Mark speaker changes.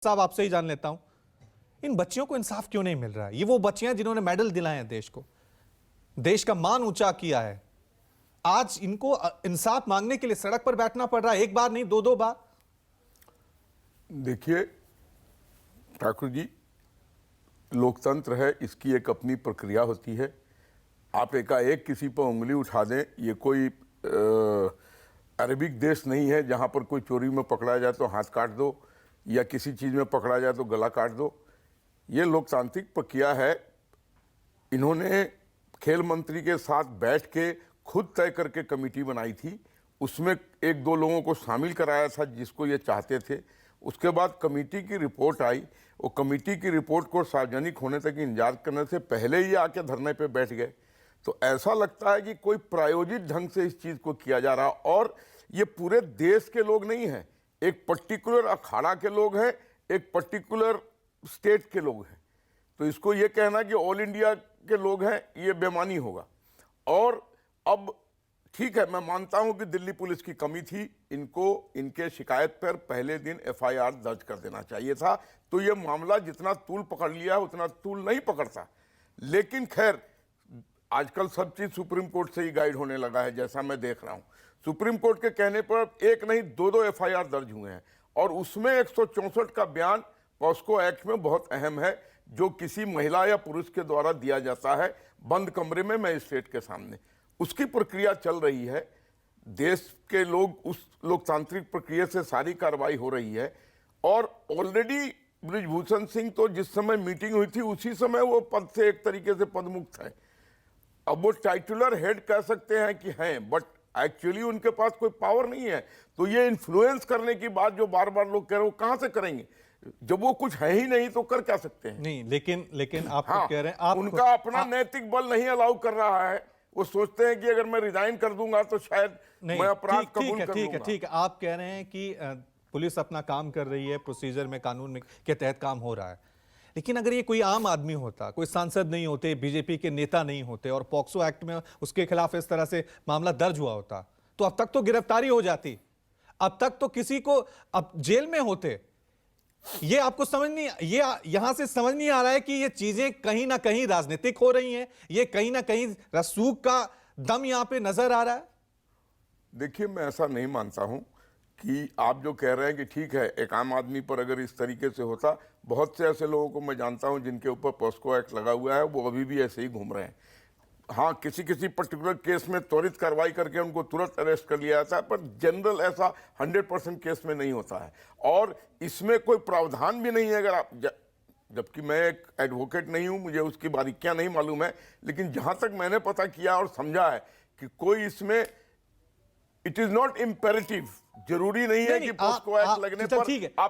Speaker 1: साहब आपसे ही जान लेता हूं, इन बच्चियों को इंसाफ क्यों नहीं मिल रहा है? ये वो बच्चियां जिन्होंने मेडल दिलाए हैं देश को, देश का मान ऊंचा किया है, आज इनको इंसाफ मांगने के लिए सड़क पर बैठना पड़ रहा है, एक बार नहीं दो दो बार।
Speaker 2: देखिए ठाकुर जी, लोकतंत्र है, इसकी एक अपनी प्रक्रिया होती है। आप एकाएक किसी पर उंगली उठा दें, ये कोई अरबिक देश नहीं है जहां पर कोई चोरी में पकड़ा जाए तो हाथ काट दो या किसी चीज़ में पकड़ा जाए तो गला काट दो। ये लोकतांत्रिक प्रक्रिया है। इन्होंने खेल मंत्री के साथ बैठ के खुद तय करके कमेटी बनाई थी, उसमें एक दो लोगों को शामिल कराया था जिसको ये चाहते थे। उसके बाद कमेटी की रिपोर्ट आई, वो कमेटी की रिपोर्ट को सार्वजनिक होने तक इंतजार करने से पहले ही आके धरने पे बैठ गए। तो ऐसा लगता है कि कोई प्रायोजित ढंग से इस चीज़ को किया जा रहा, और ये पूरे देश के लोग नहीं हैं, एक पर्टिकुलर अखाड़ा के लोग हैं, एक पर्टिकुलर स्टेट के लोग हैं। तो इसको ये कहना कि ऑल इंडिया के लोग हैं, ये बेमानी होगा। और अब ठीक है, मैं मानता हूं कि दिल्ली पुलिस की कमी थी, इनको इनके शिकायत पर पहले दिन एफआईआर दर्ज कर देना चाहिए था, तो ये मामला जितना तूल पकड़ लिया उतना तूल नहीं पकड़ता। लेकिन खैर, आजकल सब चीज सुप्रीम कोर्ट से ही गाइड होने लगा है, जैसा मैं देख रहा हूं। सुप्रीम कोर्ट के कहने पर एक नहीं दो एफआईआर दर्ज हुए हैं, और उसमें 164 का बयान पॉस्को एक्ट में बहुत अहम है, जो किसी महिला या पुरुष के द्वारा दिया जाता है बंद कमरे में मजिस्ट्रेट के सामने। उसकी प्रक्रिया चल रही है, देश के लोग उस लोकतांत्रिक प्रक्रिया से सारी कार्रवाई हो रही है। और ऑलरेडी बृजभूषण सिंह तो जिस समय मीटिंग हुई थी उसी समय वो पद से एक तरीके से पदमुक्त है। अब वो टाइटुलर हेड कह सकते हैं कि हैं, बट एक्चुअली उनके पास कोई पावर नहीं है। तो ये इन्फ्लुएंस करने की बात जो बार बार लोग कह रहे हैं, वो कहां से करेंगे जब वो कुछ है ही नहीं, तो कर क्या सकते हैं?
Speaker 1: नहीं, लेकिन आप
Speaker 2: हाँ,
Speaker 1: कह रहे हैं
Speaker 2: उनका अपना नैतिक बल नहीं अलाउ कर रहा है। वो सोचते हैं कि अगर मैं रिजाइन कर दूंगा तो शायद मैं अपराध कबूल कर लूंगा।
Speaker 1: ठीक है, आप कह रहे हैं कि पुलिस अपना काम कर रही है, प्रोसीजर में, कानून में के तहत काम हो रहा है। लेकिन अगर ये कोई आम आदमी होता, कोई सांसद नहीं होते, बीजेपी के नेता नहीं होते, और पॉक्सो एक्ट में उसके खिलाफ इस तरह से मामला दर्ज हुआ होता, तो अब तक तो गिरफ्तारी हो जाती, अब तक तो किसी को अब जेल में होते। ये आपको समझ नहीं, ये यहां से समझ नहीं आ रहा है कि ये चीजें कहीं ना कहीं राजनीतिक हो रही हैं, ये कहीं ना कहीं रसूख का दम यहां पे नजर आ रहा है।
Speaker 2: देखिए, मैं ऐसा नहीं मानता हूं कि आप जो कह रहे हैं कि ठीक है, एक आम आदमी पर अगर इस तरीके से होता, बहुत से ऐसे लोगों को मैं जानता हूं जिनके ऊपर पॉस्को एक्ट लगा हुआ है, वो अभी भी ऐसे ही घूम रहे हैं। हाँ, किसी किसी पर्टिकुलर केस में त्वरित कार्रवाई करके उनको तुरंत अरेस्ट कर लिया जाता है, पर जनरल ऐसा 100% केस में नहीं होता है। और इसमें कोई प्रावधान भी नहीं है। अगर आप जबकि मैं एक एडवोकेट नहीं हूं, मुझे उसकी बारीकियां नहीं मालूम है, लेकिन जहां तक मैंने पता किया और समझा है कि कोई इसमें इट इज नॉट इम्पेरेटिव, जरूरी नहीं है कि पॉस्को एक्ट लगने पर